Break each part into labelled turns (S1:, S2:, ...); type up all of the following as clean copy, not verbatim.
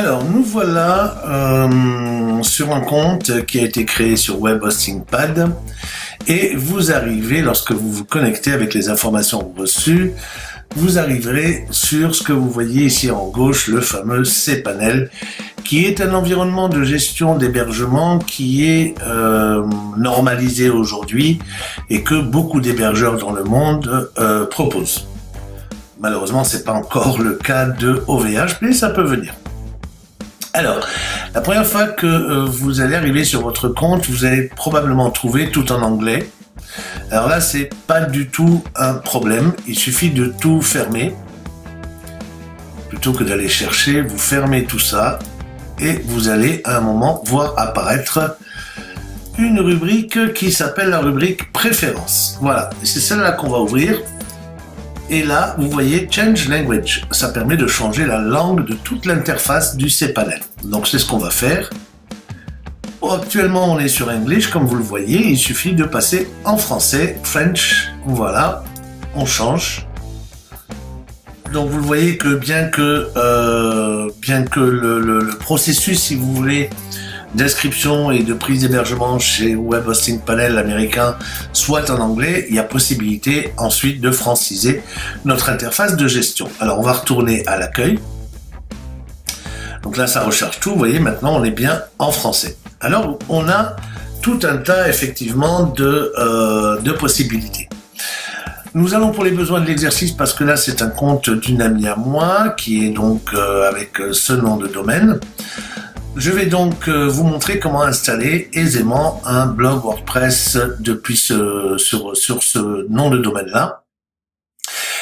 S1: Alors, nous voilà sur un compte qui a été créé sur Web Hosting Pad et vous arrivez, lorsque vous vous connectez avec les informations reçues, vous arriverez sur ce que vous voyez ici en gauche, le fameux cPanel, qui est un environnement de gestion d'hébergement qui est normalisé aujourd'hui et que beaucoup d'hébergeurs dans le monde proposent. Malheureusement, c'est pas encore le cas de OVH, mais ça peut venir. Alors, la première fois que vous allez arriver sur votre compte, vous allez probablement trouver tout en anglais. Alors là, c'est pas du tout un problème. Il suffit de tout fermer. Plutôt que d'aller chercher, vous fermez tout ça et vous allez à un moment voir apparaître une rubrique qui s'appelle la rubrique préférences. Voilà, c'est celle-là qu'on va ouvrir. Et là, vous voyez Change Language. Ça permet de changer la langue de toute l'interface du cPanel. Donc c'est ce qu'on va faire. Actuellement, on est sur English, comme vous le voyez. Il suffit de passer en français, French. Voilà, on change. Donc vous le voyez que bien que le processus, si vous voulez, d'inscription et de prise d'hébergement chez Web Hosting Panel américain soit en anglais, il y a possibilité ensuite de franciser notre interface de gestion. Alors on va retourner à l'accueil. Donc là ça recharge tout, vous voyez maintenant on est bien en français. Alors on a tout un tas effectivement de possibilités. Nous allons pour les besoins de l'exercice, parce que là c'est un compte d'une amie à moi qui est donc avec ce nom de domaine. Je vais donc vous montrer comment installer aisément un blog WordPress depuis sur ce nom de domaine-là.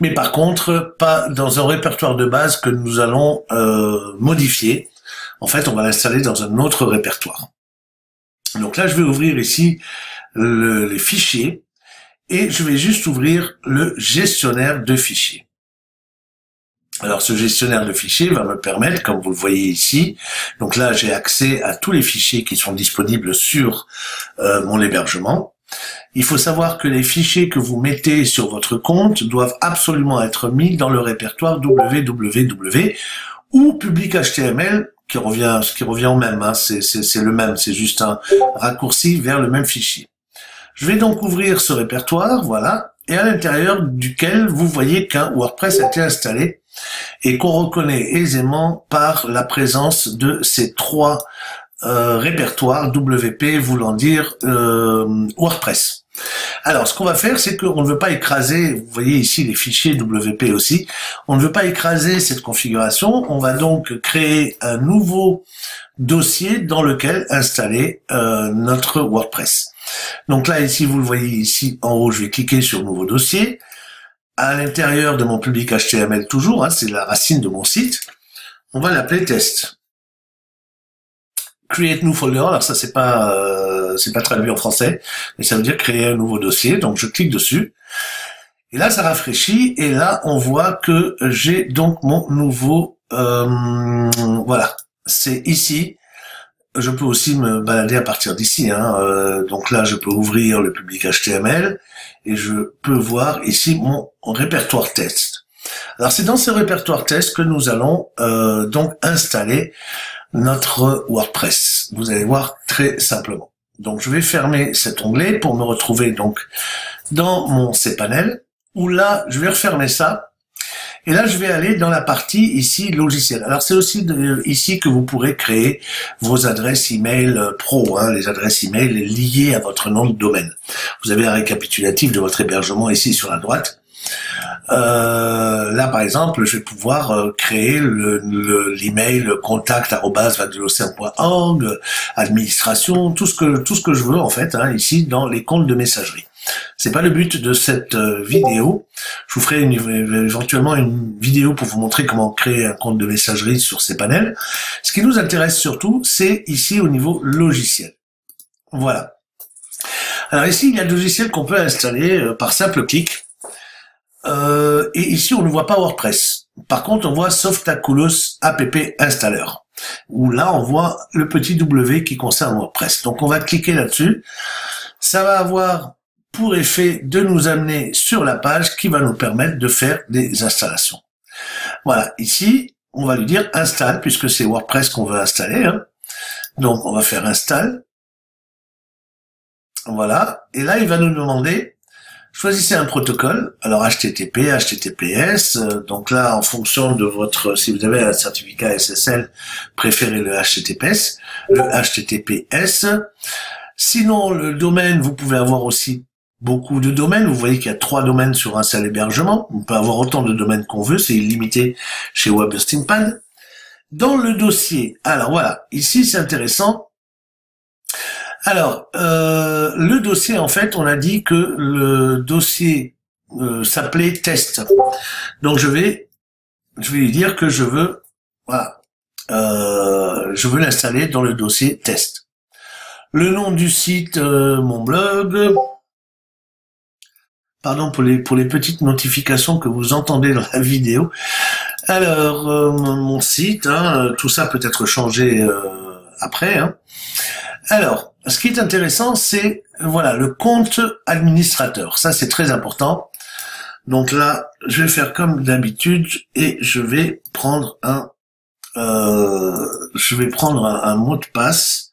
S1: Mais par contre, pas dans un répertoire de base que nous allons modifier. En fait, on va l'installer dans un autre répertoire. Donc là, je vais ouvrir ici les fichiers et je vais juste ouvrir le gestionnaire de fichiers. Alors ce gestionnaire de fichiers va me permettre, comme vous le voyez ici, donc là j'ai accès à tous les fichiers qui sont disponibles sur mon hébergement. Il faut savoir que les fichiers que vous mettez sur votre compte doivent absolument être mis dans le répertoire www ou public HTML, qui revient au même, hein, c'est le même, c'est juste un raccourci vers le même fichier. Je vais donc ouvrir ce répertoire, voilà, et à l'intérieur duquel vous voyez qu'un WordPress a été installé et qu'on reconnaît aisément par la présence de ces trois répertoires WP voulant dire WordPress. Alors ce qu'on va faire, c'est qu'on ne veut pas écraser, vous voyez ici les fichiers WP aussi, on ne veut pas écraser cette configuration, on va donc créer un nouveau dossier dans lequel installer notre WordPress. Donc là ici vous le voyez ici en haut, je vais cliquer sur nouveau dossier. À l'intérieur de mon public HTML toujours, hein, c'est la racine de mon site, on va l'appeler test. Create new folder, alors ça c'est pas traduit en français, mais ça veut dire créer un nouveau dossier, donc je clique dessus. Et là ça rafraîchit, et là on voit que j'ai donc mon nouveau, voilà, c'est ici. Je peux aussi me balader à partir d'ici, hein. Donc là je peux ouvrir le public HTML, et je peux voir ici mon répertoire test. Alors c'est dans ce répertoire test que nous allons donc installer notre WordPress. Vous allez voir très simplement. Donc je vais fermer cet onglet pour me retrouver donc dans mon cPanel, où là je vais refermer ça. Et là, je vais aller dans la partie ici logiciel. Alors, c'est aussi ici que vous pourrez créer vos adresses email pro, hein, les adresses email liées à votre nom de domaine. Vous avez un récapitulatif de votre hébergement ici sur la droite. Là, par exemple, je vais pouvoir créer l'email contact@vadelocéan.org, administration, tout ce que je veux en fait, hein, ici dans les comptes de messagerie. C'est pas le but de cette vidéo. Je vous ferai éventuellement une vidéo pour vous montrer comment créer un compte de messagerie sur cPanel. Ce qui nous intéresse surtout, c'est ici au niveau logiciel. Voilà. Alors ici, il y a le logiciel qu'on peut installer par simple clic. Et ici, on ne voit pas WordPress. Par contre, on voit Softaculous app installer, où là, on voit le petit W qui concerne WordPress. Donc, on va cliquer là-dessus. Ça va avoir pour effet de nous amener sur la page qui va nous permettre de faire des installations. Voilà, ici, on va lui dire installe, puisque c'est WordPress qu'on veut installer, hein. Donc on va faire install. Voilà. Et là, il va nous demander, choisissez un protocole. Alors HTTP, HTTPS. Donc là, en fonction de votre, si vous avez un certificat SSL, préférez le HTTPS, le HTTPS. Sinon, le domaine, vous pouvez avoir aussi beaucoup de domaines. Vous voyez qu'il y a 3 domaines sur un seul hébergement. On peut avoir autant de domaines qu'on veut. C'est illimité chez Web Hosting Pad. Dans le dossier, alors voilà, ici c'est intéressant. Alors, le dossier, en fait, on a dit que le dossier s'appelait test. Donc je vais lui dire que je veux, voilà, je veux l'installer dans le dossier test. Le nom du site, mon blog. Pardon pour les petites notifications que vous entendez dans la vidéo. Alors, mon site, hein, tout ça peut être changé après. Hein. Alors, ce qui est intéressant, c'est voilà le compte administrateur. Ça, c'est très important. Donc là, je vais faire comme d'habitude et je vais prendre un mot de passe.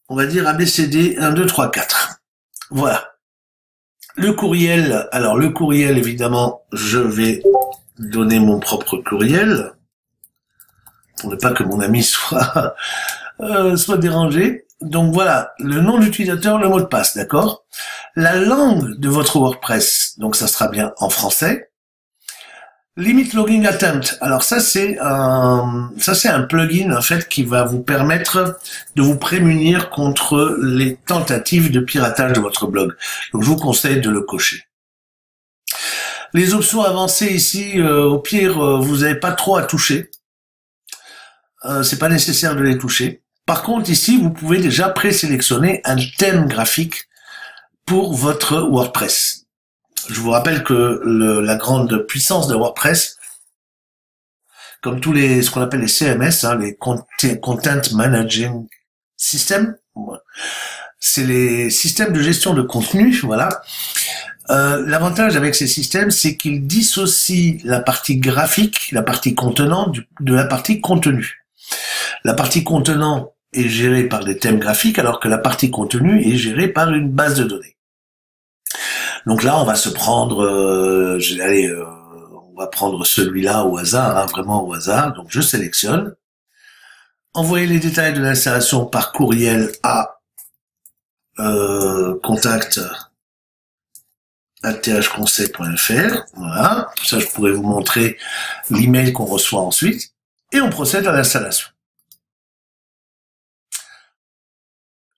S1: On va dire ABCD 1, 2, 3, 4. Voilà. Le courriel, alors le courriel, évidemment, je vais donner mon propre courriel pour ne pas que mon ami soit dérangé. Donc voilà, le nom de l'utilisateur, le mot de passe, d'accord? La langue de votre WordPress, donc ça sera bien en français. Limit Logging Attempt. Alors ça c'est un plugin en fait qui va vous permettre de vous prémunir contre les tentatives de piratage de votre blog. Donc je vous conseille de le cocher. Les options avancées ici, au pire, vous n'avez pas trop à toucher. C'est pas nécessaire de les toucher. Par contre, ici, vous pouvez déjà présélectionner un thème graphique pour votre WordPress. Je vous rappelle que la grande puissance de WordPress, comme tous ce qu'on appelle les CMS, hein, les Content Managing System, c'est les systèmes de gestion de contenu, voilà. L'avantage avec ces systèmes, c'est qu'ils dissocient la partie graphique, la partie contenant, de la partie contenu. La partie contenant est gérée par des thèmes graphiques, alors que la partie contenu est gérée par une base de données. Donc là, on va se prendre, on va prendre celui-là au hasard, hein, vraiment au hasard. Donc je sélectionne. Envoyer les détails de l'installation par courriel à contact@thconseil.fr. Voilà. Ça, je pourrais vous montrer l'email qu'on reçoit ensuite. Et on procède à l'installation.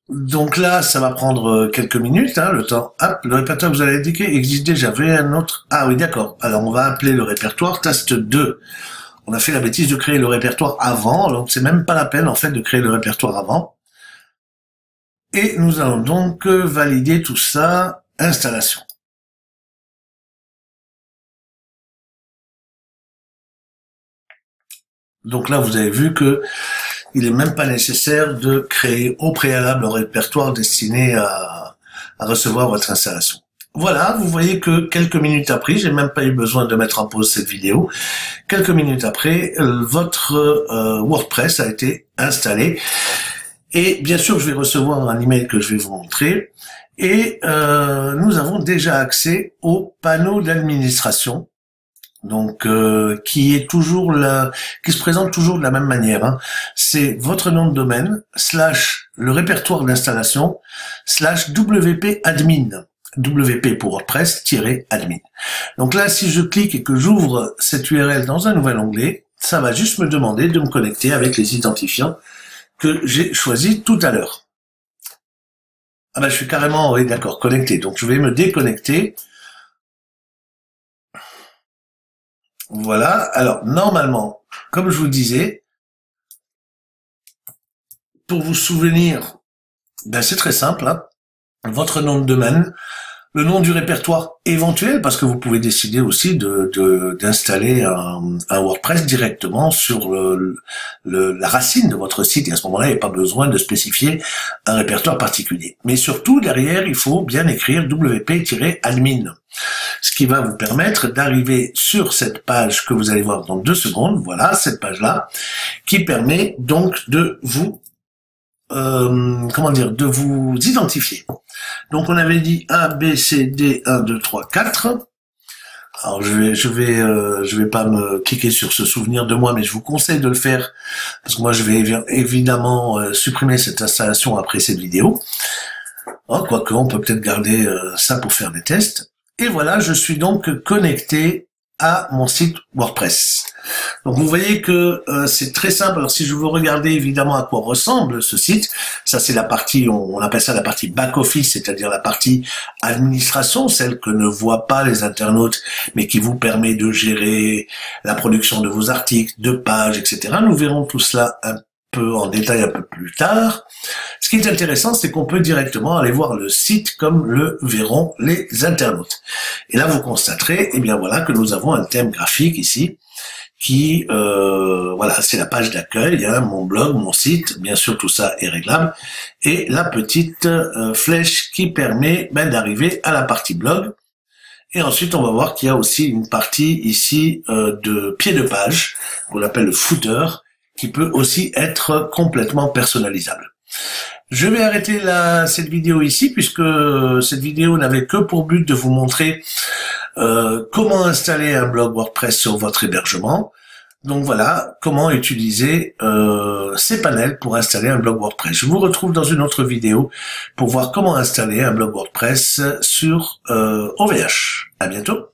S1: Donc là, ça va prendre quelques minutes, hein, le temps. Hop, le répertoire que vous allez indiquer existe déjà. J'avais un autre. Ah oui, d'accord. Alors, on va appeler le répertoire taste 2. On a fait la bêtise de créer le répertoire avant, donc c'est même pas la peine, en fait, de créer le répertoire avant. Et nous allons donc valider tout ça. Installation. Donc là, vous avez vu que il est même pas nécessaire de créer au préalable un répertoire destiné à recevoir votre installation. Voilà, vous voyez que quelques minutes après, j'ai même pas eu besoin de mettre en pause cette vidéo. Quelques minutes après, votre WordPress a été installé. Et bien sûr, je vais recevoir un email que je vais vous montrer. Et nous avons déjà accès au panneau d'administration. Donc qui se présente toujours de la même manière. Hein. C'est votre nom de domaine / le répertoire d'installation / WP admin. WP pour WordPress -admin. Donc là, si je clique et que j'ouvre cette URL dans un nouvel onglet, ça va juste me demander de me connecter avec les identifiants que j'ai choisis tout à l'heure. Ah ben je suis carrément, oui d'accord, connecté. Donc je vais me déconnecter. Voilà, alors normalement, comme je vous disais, pour vous souvenir, ben c'est très simple, hein. Votre nom de domaine, le nom du répertoire éventuel, parce que vous pouvez décider aussi d'installer un WordPress directement sur la racine de votre site, et à ce moment-là, il n'y a pas besoin de spécifier un répertoire particulier. Mais surtout, derrière, il faut bien écrire wp-admin, ce qui va vous permettre d'arriver sur cette page que vous allez voir dans 2 secondes, voilà, cette page-là, qui permet donc de vous de vous identifier. Donc on avait dit A, B, C, D, 1, 2, 3, 4. Alors je vais pas me cliquer sur ce souvenir de moi, mais je vous conseille de le faire, parce que moi je vais évidemment supprimer cette installation après cette vidéo. Oh, quoique on peut peut-être garder ça pour faire des tests. Et voilà, je suis donc connecté à mon site WordPress. Donc vous voyez que c'est très simple. Alors si je veux regarder évidemment à quoi ressemble ce site, ça c'est la partie, on appelle ça la partie back-office, c'est-à-dire la partie administration, celle que ne voient pas les internautes, mais qui vous permet de gérer la production de vos articles, de pages, etc. Nous verrons tout cela un peu en détail un peu plus tard. Ce qui est intéressant, c'est qu'on peut directement aller voir le site comme le verront les internautes. Et là, vous constaterez, eh bien voilà, que nous avons un thème graphique ici, qui, voilà, c'est la page d'accueil, hein, mon blog, mon site, bien sûr tout ça est réglable, et la petite flèche qui permet d'arriver à la partie blog. Et ensuite, on va voir qu'il y a aussi une partie ici de pied de page, qu'on appelle le footer, qui peut aussi être complètement personnalisable. Je vais arrêter cette vidéo ici, puisque cette vidéo n'avait que pour but de vous montrer comment installer un blog WordPress sur votre hébergement. Donc voilà, comment utiliser ces panels pour installer un blog WordPress. Je vous retrouve dans une autre vidéo pour voir comment installer un blog WordPress sur OVH. À bientôt.